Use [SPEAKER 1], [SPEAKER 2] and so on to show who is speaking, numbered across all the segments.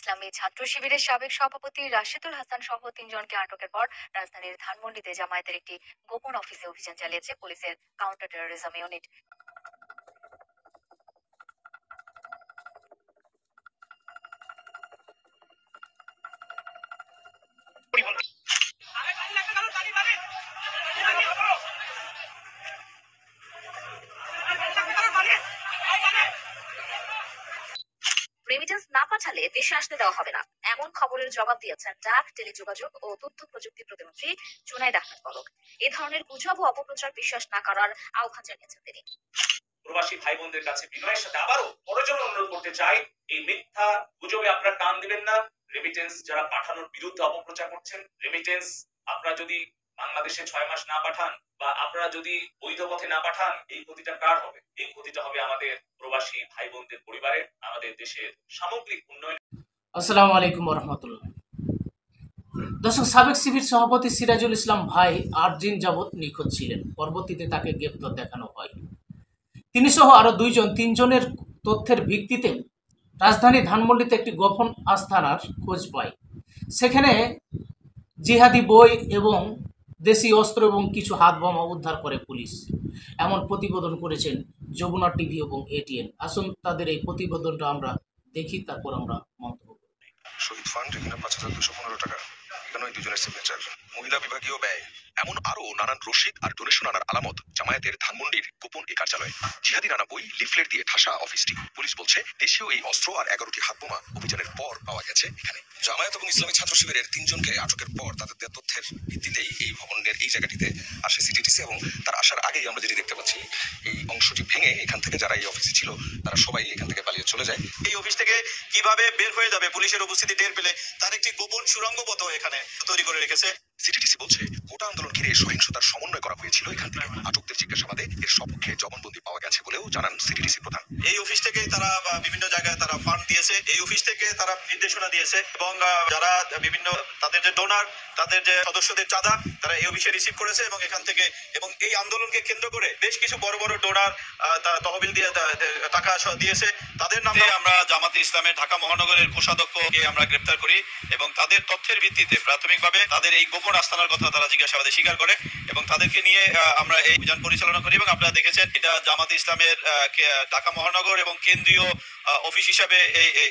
[SPEAKER 1] ইসলামী ছাত্র শিবিরের সাবেক সভাপতি রাশেদুল হাসান সহ ৩ জনকে আটকের পর রাজধানীর ধানমন্ডিতে জামায়াতের একটি গোপন অফিসে অভিযান চালিয়েছে পুলিশের কাউন্টার টেরোরিজম ইউনিট। রেমিটেন্স না পাঠালে দেশে আসতে দেওয়া হবে না, এমন খবরের জবাব দিয়েছেন ডাক, টেলিযোগাযোগ ও তথ্য প্রযুক্তি প্রতিমন্ত্রী জুনাইদ আহমেদ পলক। এ ধরনের গুজব ও অপপ্রচার বিশ্বাস না করার আহ্বান জানিয়েছেন তিনি।
[SPEAKER 2] প্রবাসী ভাই বোনদের কাছে বিনয়ের সাথে আবারও বড়জোর অনুরোধ করতে চাই, এই মিথ্যা গুজবে আপনারা কান দিবেন না। রেমিটেন্স যারা পাঠানোর বিরুদ্ধে অপপ্রচার করছেন, রেমিটেন্স আপনারা যদি বাংলাদেশে 6 মাস না পাঠান বা আপনারা যদি বৈধ পথে না পাঠান, এই ক্ষতিটা কার হবে? এই ক্ষতিটা হবে আমাদের প্রবাসী ভাই বোনদের পরিবারের, আমাদের দেশের সামগ্রিক উন্নয়ন।
[SPEAKER 3] আসসালামু আলাইকুম রহমতুল্লাহ। দর্শক, সাবেক শিবির সভাপতি সিরাজুল ইসলাম ভাই 8 দিন যাবৎ নিখোঁজ ছিলেন। পরবর্তীতে তাকে গ্রেপ্তার দেখানো হয়। তিনি সহ আরো 3 জনের তথ্যের ভিত্তিতে রাজধানী ধানমন্ডিতে একটি গোপন আস্তানার খোঁজ পায়। সেখানে জিহাদি বই এবং দেশি অস্ত্র এবং কিছু হাত বোমা উদ্ধার করে পুলিশ। এমন প্রতিবেদন করেছেন যমুনা টিভি এবং এটিএন। আসুন তাদের এই প্রতিবেদনটা আমরা দেখি, তারপর আমরা মন্তব্য করি।
[SPEAKER 4] শহীদ ফান্ড এখানে 5215 টাকা, এখানে ওই দুজনের সিগনেচার, মহিলা বিভাগীয় ব্যয়, এমন আরো নানান রসিদ আর ডোনেশন আনার আলামত জামায়াতের ধানমন্ডির গোপন এই কার্যালয়। জিহাদি নানা বই, লিফলেট দিয়ে ঠাসা অফিসটি। পুলিশ বলছে দেশীয় এই অস্ত্র আর 11টি হাতবোমা অভিযানের পর পাওয়া গেছে এখানে। জামায়াত এবং ইসলামী ছাত্র শিবিরের 3 জনকে আটকের পর তাদের দেওয়া তথ্যের ভিত্তিতেই এই ভবনের এই জায়গাটিতে আসে সিটিটিসি, এবং তার আসার আগেই আমরা যেটি দেখতে পাচ্ছি, এই অংশটি ভেঙে এখান থেকে যারা এই অফিসে ছিল তারা সবাই এখান থেকে পালিয়ে চলে যায়।
[SPEAKER 5] এই অফিস থেকে কিভাবে বের হয়ে যাবে পুলিশের উপস্থিতি টের পেলে তার একটি গোপন সুড়ঙ্গ পথ এখানে তৈরি করে রেখেছে।
[SPEAKER 4] সিটিটিসি বলছে গোটা আন্দোলন ঘিরে সহিংসতার সমন্বয় করা হয়েছিল এখান থেকে। আটকদের জিজ্ঞাসাবাদে এর সপক্ষে জবানবন্দি পাওয়া গেছে বলেও জানান সিটিটিসি প্রধান।
[SPEAKER 5] এই অফিস থেকেই তারা বিভিন্ন জায়গায় তারা ফান্ড দিয়েছে, এই অফিস থেকে তারা নির্দেশনা দিয়েছে, এবং যারা বিভিন্ন তাদের যে ডোনার, তাদের যে সদস্যদের চাঁদা তারা এই অফিসে রিসিভ করেছে, এবং এখান থেকে এবং এই আন্দোলনকে কেন্দ্র করে বেশ কিছু বড় বড় ডোনার তহবিল দিয়ে টাকা দিয়েছে। তাদের নামে আমরা জামাতে ইসলামের ঢাকা মহানগরের কোষাধ্যক্ষকে আমরা গ্রেপ্তার করি, এবং তাদের তথ্যের ভিত্তিতে প্রাথমিকভাবে তাদের এই গোপন আস্তানার কথা তারা জিজ্ঞাসাবাদে স্বীকার করে, এবং তাদেরকে নিয়ে আমরা এই অভিযান পরিচালনা করি। এবং আপনারা দেখেছেন এটা জামাতে ইসলামের ঢাকা মহানগর এবং কেন্দ্রীয় অফিস হিসাবে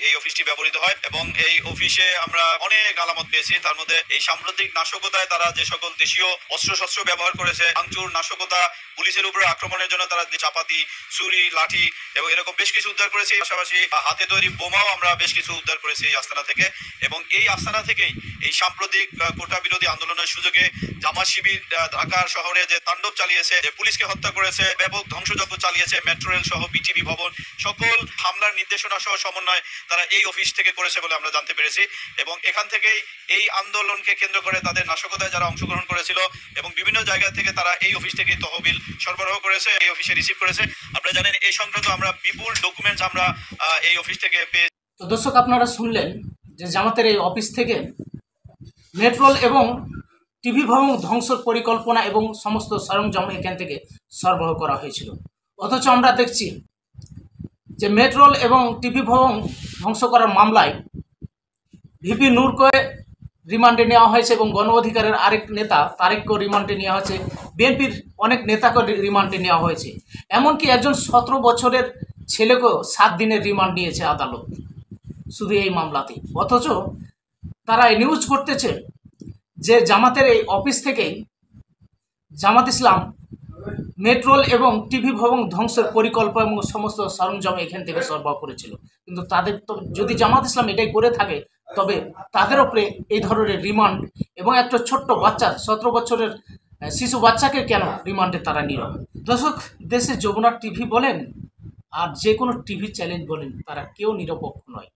[SPEAKER 5] এই অফিসটি ব্যবহৃত হয়, এবং এই অফিসে আমরা অনেক আলামত পেয়েছি। তার মধ্যে এই সাম্প্রতিক নাশকতায় তারা যে সকল দেশীয় অস্ত্রশস্ত্র ব্যবহার করেছে, ভাঙচুর, নাশকতা, পুলিশের উপরে আক্রমণের জন্য তারা চাপাতি, ছুরি, লাঠি এবং এরকম বেশ কিছু উদ্ধার করেছি। পাশাপাশি হাতে তৈরি বোমাও আমরা বেশ কিছু উদ্ধার করেছি এই আস্তানা থেকে। এবং এই আস্তানা থেকেই এই সাম্প্রতিক কোটা বিরোধী আন্দোলনের সুযোগে জামাত শিবির ঢাকার শহরে যে তাণ্ডব চালিয়েছে, যে পুলিশকে হত্যা করেছে, ব্যাপক ধ্বংসযজ্ঞ চালিয়েছে, মেট্রো রেল সহ বিটিভি ভবন, সকল হামলার নির্দেশনা সহ সমন্বয় তারা এই অফিস থেকে করেছে বলে আমরা জানতে পেরেছি। এবং এখান থেকেই এই আন্দোলনকে কেন্দ্র করে তাদের নাশকতায় যারা অংশগ্রহণ করেছিল এবং বিভিন্ন জায়গা থেকে তারা এই অফিস থেকে তহবিল সরবরাহ করেছে, এই অফিসে রিসিভ করেছে। আপনারা জানেন এই সংক্রান্ত আমরা বিপুল ডকুমেন্টস আমরা এই অফিস থেকে পেয়ে।
[SPEAKER 3] তো দর্শক, আপনারা শুনলেন যে জামাতের এই অফিস থেকে মেট্রোল এবং টিভি ভবন ধ্বংসের পরিকল্পনা এবং সমস্ত সরঞ্জাম এখান থেকে সরবরাহ করা হয়েছিল। অথচ আমরা দেখছি যে মেট্রোল এবং টিভি ভবন ধ্বংস করার মামলায় ভিপি নূরকে রিমান্ডে নেওয়া হয়েছে, এবং গণ অধিকারের আরেক নেতা তারেককেও রিমান্ডে নেওয়া হয়েছে, বিএনপির অনেক নেতাকে রিমান্ডে নেওয়া হয়েছে। এমনকি একজন 17 বছরের ছেলেকেও 7 দিনের রিমান্ড নিয়েছে আদালত শুধু এই মামলাতে। অথচ তারা নিউজ করতেছে যে জামাতের এই অফিস থেকেই জামাত ইসলাম মেট্রোল এবং টিভি ভবন ধ্বংসের পরিকল্পনা এবং সমস্ত সরঞ্জাম এখান থেকে সরবরাহ করেছিল। কিন্তু তাদের তো যদি জামাত ইসলাম এটাই করে থাকে, তবে তাদের উপরে এই ধরনের রিমান্ড, এবং একটা ছোট্ট বাচ্চা 17 বছরের শিশু বাচ্চাকে কেন রিমান্ডে তারা নিল? দর্শক, দেশে যমুনা টিভি বলেন আর যে কোনো টিভি চ্যানেল বলেন, তারা কেউ নিরপেক্ষ নয়।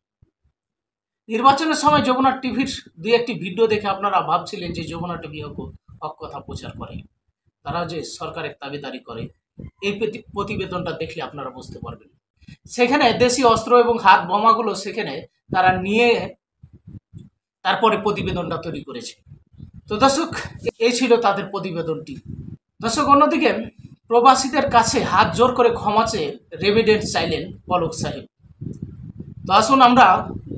[SPEAKER 3] নির্বাচনের সময় যমুনা টিভির 2-1টি ভিডিও দেখে আপনারা ভাবছিলেন যে যমুনা টিভি হক কথা প্রচার করে, তারা যে সরকারের দাবিদারি করে। এই প্রতিবেদনটা দেখলে আপনারা বুঝতে পারবেন। সেখানে দেশি অস্ত্র এবং হাত বোমাগুলো সেখানে তারা নিয়ে তারপরে প্রতিবেদনটা তৈরি করেছে। তো দর্শক, এই ছিল তাদের প্রতিবেদনটি। দর্শক, অন্যদিকে প্রবাসীদের কাছে হাত জোর করে ক্ষমা চেয়ে রেমিটেন্স চাইলেন পলক সাহেব। তো আসুন আমরা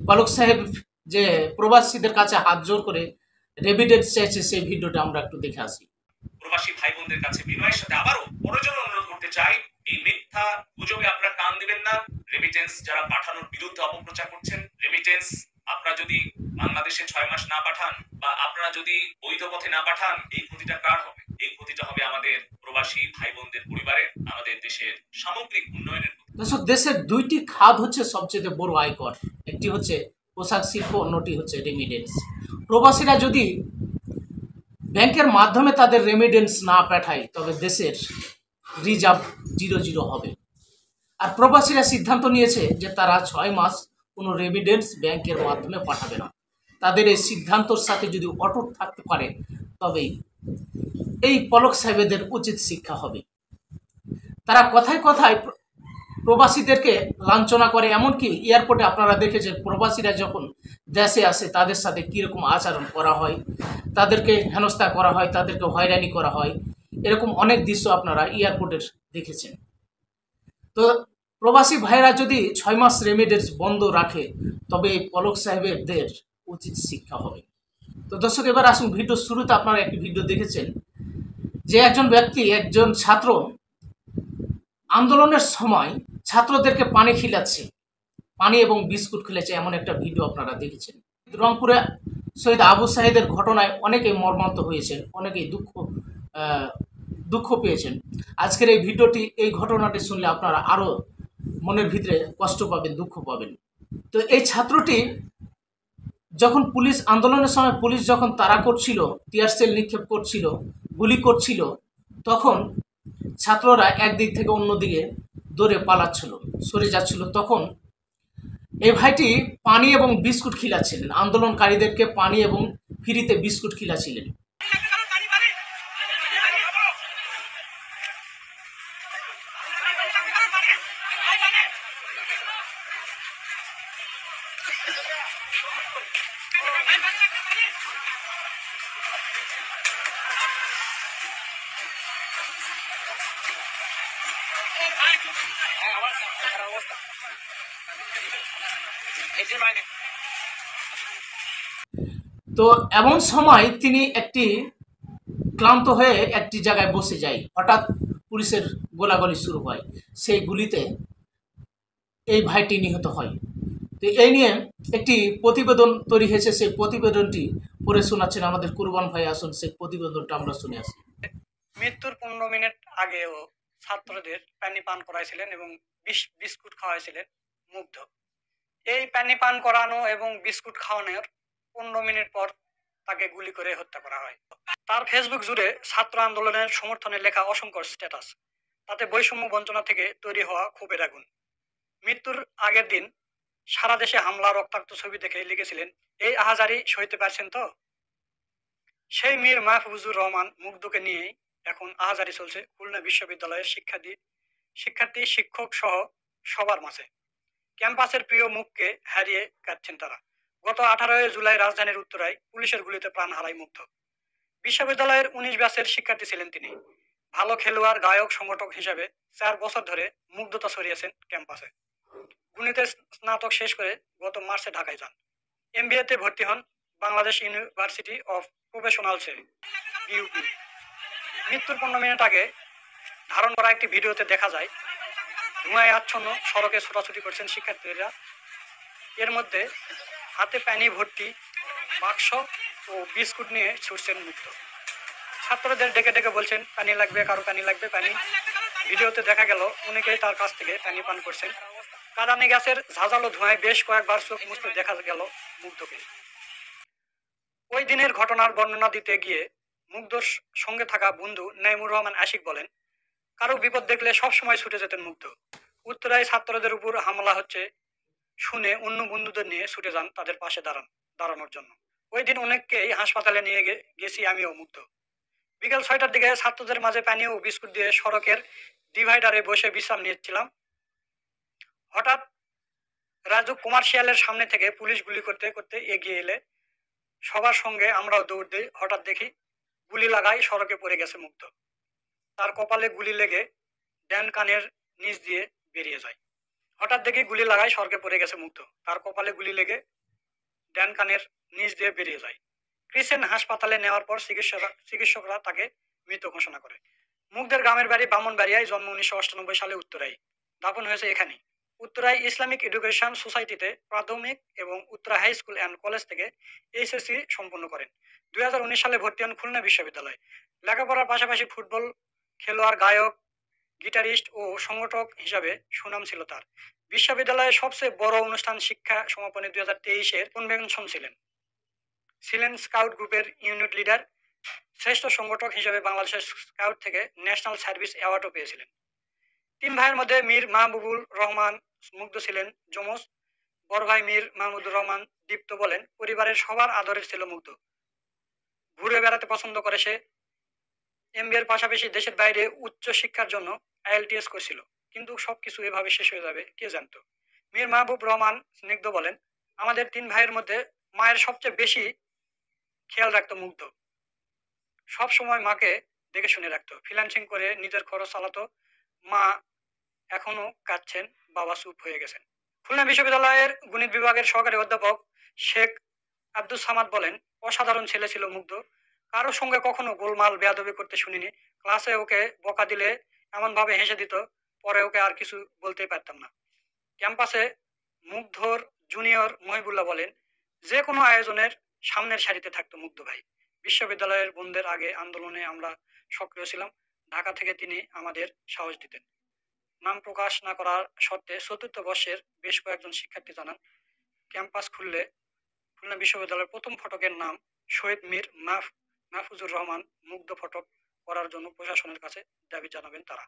[SPEAKER 3] পলক সাহেব যে প্রবাসীদের কাছে হাত জোর করে রেমিটেন্স চাইছে, সেই ভিডিওটা আমরা একটু দেখে আসি।
[SPEAKER 2] প্রবাসী ভাই বোনদের কাছে বিনয়ের সাথে আবারও বড়জোর অনুরোধ করতে চাই, এই মিথ্যা গুজবে আপনারা কান দিবেন না। রেমিটেন্স যারা পাঠানোর বিরুদ্ধে অপপ্রচার করছেন, রেমিটেন্স আপনারা যদি বাংলাদেশে 6 মাস না পাঠান বা আপনারা যদি বৈধ পথে না পাঠান, এই ক্ষতিটা কার হবে? এই ক্ষতিটা হবে আমাদের প্রবাসী ভাই বোনদের পরিবারের, আমাদের দেশের সামগ্রিক উন্নয়নের।
[SPEAKER 3] দর্শক, দেশের দুইটি খাত হচ্ছে সবচেয়ে বড় আয়কর, একটি হচ্ছে পোশাক শিল্প, অন্যটি হচ্ছে রেমিটেন্স। প্রবাসীরা যদি ব্যাংকের মাধ্যমে তাদের রেমিটেন্স না পাঠায় তবে দেশের রিজার্ভ 0 হবে। আর প্রবাসীরা সিদ্ধান্ত নিয়েছে যে তারা 6 মাস কোনো রেমিটেন্স ব্যাংকের মাধ্যমে পাঠাবে না। তাদের এই সিদ্ধান্তর সাথে যদি অটুট থাকতে পারে তবেই এই পলক সাহেবদের উচিত শিক্ষা হবে। তারা কথায় কথায় প্রবাসীদেরকে লাঞ্ছনা করে, এমনকি এয়ারপোর্টে আপনারা দেখেছেন প্রবাসীরা যখন দেশে আসে তাদের সাথে কীরকম আচরণ করা হয়, তাদেরকে হেনস্থা করা হয়, তাদেরকে হয়রানি করা হয়। এরকম অনেক দৃশ্য আপনারা এয়ারপোর্টের দেখেছেন। তো প্রবাসী ভাইরা যদি 6 মাস রেমিটেন্স বন্ধ রাখে তবে এই পলক সাহেবদের উচিত শিক্ষা হবে। তো দর্শক, এবার আসুন ভিডিও শুরুতে আপনারা একটি ভিডিও দেখেছেন যে একজন ব্যক্তি, একজন ছাত্র আন্দোলনের সময় ছাত্রদেরকে পানি খিলাচ্ছে, পানি এবং বিস্কুট খিলেছে, এমন একটা ভিডিও আপনারা দেখেছেন। রংপুরে শহীদ আবু সাইদের ঘটনায় অনেকেই মর্মাহত হয়েছেন, অনেকেই দুঃখ পেয়েছেন। আজকের এই ভিডিওটি, এই ঘটনাটি শুনলে আপনারা আরও মনের ভিতরে কষ্ট পাবেন, দুঃখ পাবেন। তো এই ছাত্রটি যখন পুলিশ আন্দোলনের সময় পুলিশ যখন তাড়া করছিল, টিয়ার সেল নিক্ষেপ করছিল, গুলি করছিল, তখন ছাত্ররা একদিক থেকে অন্যদিকে দৌড়ে পালাচ্ছিল, সরে যাচ্ছিল। তখন এই ভাইটি পানি এবং বিস্কুট খিলাচ্ছিলেন, আন্দোলনকারীদেরকে পানি এবং ফ্রিতে বিস্কুট খিলাচ্ছিলেন। তো এমন সময় তিনি একটি ক্লান্ত হয়ে একটি জায়গায় বসে যায়, হঠাৎ পুলিশের গোলাগুলি শুরু হয়, সেই গুলিতে এই ভাইটি নিহত হয়। তো এই নিয়ে একটি প্রতিবেদন তৈরি হয়েছে, সেই প্রতিবেদনটি পড়ে শোনাচ্ছেন আমাদের কুরবান ভাই। আসুন সেই প্রতিবেদনটা আমরা শুনে আসি।
[SPEAKER 6] মৃত্যুর 15 মিনিট আগেও ছাত্রদের পানি পান করাইছিলেন এবং বিস্কুট খাওয়াইছিলেন মুগ্ধ। এই পানি পান করানো এবং বিস্কুট খাওয়ানোর 15 মিনিট পর তাকে গুলি করে হত্যা করা হয়। তার ফেসবুক জুড়ে ছাত্র আন্দোলনের সমর্থনে লেখা অসংখ্য স্ট্যাটাস, তাতে বৈষম্য বঞ্চনা থেকে তৈরি হওয়া ক্ষোভের আগুন। মৃত্যুর আগের দিন সারা দেশে হামলা, রক্তাক্ত ছবি দেখে লিখেছিলেন, এই আহাজারি সইতে পারছেন তো? সেই মীর মাহফুজুর রহমান মুগ্ধকে নিয়েই এখন আহাজারি চলছে খুলনা বিশ্ববিদ্যালয়ের শিক্ষার্থী, শিক্ষক সহ সবার মাঝে। ক্যাম্পাসের প্রিয় মুখকে হারিয়ে কাটছেন তারা। গত 18 জুলাই রাজধানীর উত্তরায় পুলিশের গুলিতে প্রাণ হারায় মুগ্ধ। বিশ্ববিদ্যালয়ের 19 ব্যাচের শিক্ষার্থী ছিলেন তিনি। ভালো খেলোয়াড়, গায়ক, সংগঠক হিসেবে 4 বছর ধরে মুগ্ধতা ছড়িয়েছেন ক্যাম্পাসে। গণিতে স্নাতক শেষ করে গত মার্চে ঢাকায় যান। MBA তে ভর্তি হন বাংলাদেশ ইউনিভার্সিটি অফ প্রফেশনালসে, BUP। মৃত্যুর 15 মিনিট আগে ধারণ করা একটি ভিডিওতে দেখা যায় ধোঁয়ায় আচ্ছন্ন সড়কে ছোটাছুটি করছেন শিক্ষার্থীরা। এর মধ্যে হাতে পানি ভর্তি বাক্স ও বিস্কুট নিয়ে ছুটছেন মুগ্ধ। ছাত্রদের ডেকে ডেকে বলছেন, পানি লাগবে, কারো পানি লাগবে, পানি। ভিডিওতে দেখা গেল অনেকেই তার কাছ থেকে পানি পান করছেন। কাঁদানে গ্যাসের ঝাঁঝালো ধোঁয়ায় বেশ কয়েকবার চোখ মুছতে দেখা গেল মুগ্ধকে। ওই দিনের ঘটনার বর্ণনা দিতে গিয়ে মুগ্ধর সঙ্গে থাকা বন্ধু নাইমুর রহমান আশিক বলেন, কারো বিপদ দেখলে সবসময় ছুটে যেতেন মুগ্ধ। উত্তরায় ছাত্রদের উপর হামলা হচ্ছে শুনে অন্য বন্ধুদের নিয়ে ছুটে যান তাদের পাশে দাঁড়ানোর জন্য। ওই দিন অনেককেই হাসপাতালে নিয়ে গেছি আমিও মুগ্ধ। বিকেল 6টার দিকে ছাত্রদের মাঝে পানি ও বিস্কুট দিয়ে সড়কের ডিভাইডারে বসে বিশ্রাম নিচ্ছিলাম। হঠাৎ রাজু কমার্শিয়ালের সামনে থেকে পুলিশ গুলি করতে করতে এগিয়ে এলে সবার সঙ্গে আমরাও দৌড় দিই। হঠাৎ দেখি গুলি লাগায় সড়কে পড়ে গেছে মুগ্ধ। তার কপালে গুলি লেগে ডান কানের নিচ দিয়ে বেরিয়ে যায়। হঠাৎ দেখি গুলি লাগায় সড়কে পড়ে গেছে মুগ্ধ। তার কপালে গুলি লেগে ড্যান কানের নিচ দিয়ে বেরিয়ে যায়। ক্রিসেন হাসপাতালে নেওয়ার পর চিকিৎসকরা তাকে মৃত ঘোষণা করে। মুগ্ধের গ্রামের বাড়ি ব্রাহ্মণবাড়িয়ায়, জন্ম 1998 সালে উত্তরায়। দাফন হয়েছে এখানেই। উত্তরায় ইসলামিক এডুকেশন সোসাইটিতে প্রাথমিক এবং Uttara high school and college থেকে এইচএসসি সম্পন্ন করেন। 2019 সালে ভর্তি হন খুলনা বিশ্ববিদ্যালয়ে। লেখাপড়ার পাশাপাশি ফুটবল খেলোয়াড়, গায়ক, গিটারিস্ট ও সংগঠক হিসাবে সুনাম ছিল তার। বিশ্ববিদ্যালয়ের সবচেয়ে বড় অনুষ্ঠান শিক্ষা সমাপনী 2023-এর কনভেনশন ছিলেন স্কাউট গ্রুপের ইউনিট লিডার। শ্রেষ্ঠ সংগঠক হিসেবে বাংলাদেশের স্কাউট থেকে ন্যাশনাল সার্ভিস অ্যাওয়ার্ডও পেয়েছিলেন। 3 ভাইয়ের মধ্যে মীর মাহবুবুর রহমান মুগ্ধ ছিলেন যমজ। বড় ভাই মীর মাহমুদুর রহমান দীপ্ত বলেন, পরিবারের সবার আদরের ছিল মুগ্ধ। ঘুরে বেড়াতে পছন্দ করে সে। এমবিএর পাশাপাশি দেশের বাইরে উচ্চ শিক্ষার জন্য আইএলটিএস করছিল, কিন্তু সবকিছু এভাবে শেষ হয়ে যাবে কে জানতো। মীর মাহবুব রহমান স্নিগ্ধ বলেন, আমাদের 3 ভাইয়ের মধ্যে মায়ের সবচেয়ে বেশি খেয়াল রাখতো মুগ্ধ। সব সময় মাকে দেখে শুনে রাখতো, ফ্রিল্যান্সিং করে নিজের খরচ চালাতো। মা এখনো কাঁদছেন, বাবা চুপ হয়ে গেছেন। খুলনা বিশ্ববিদ্যালয়ের গণিত বিভাগের সহকারী অধ্যাপক শেখ আব্দুস সামাদ বলেন, অসাধারণ ছেলে ছিল মুগ্ধ। কারোর সঙ্গে কখনো গোলমাল বেয়াদবি করতে শুনিনি। ক্লাসে ওকে বকা দিলে এমন ভাবে হেসে দিত, পরে ওকে আর কিছু বলতেই পারতাম না। ক্যাম্পাসে মুগ্ধর জুনিয়র মহিবুল্লাহ বলেন, যে কোনো আয়োজনের সামনের সারিতে থাকতো মুগ্ধ ভাই। বিশ্ববিদ্যালয়ের বন্ধের আগে আন্দোলনে আমরা সক্রিয় ছিলাম। ঢাকা থেকে তিনি আমাদের সাহস দিতেন। নাম প্রকাশ না করার শর্তে 4th বর্ষের বেশ কয়েকজন শিক্ষার্থী জানান, ক্যাম্পাস খুললে খুলনা বিশ্ববিদ্যালয়ের প্রথম ফটকের নাম শহীদ মীর মাহফুজুর রহমান মুগ্ধ ফটক করার জন্য প্রশাসনের কাছে দাবি জানাবেন তারা।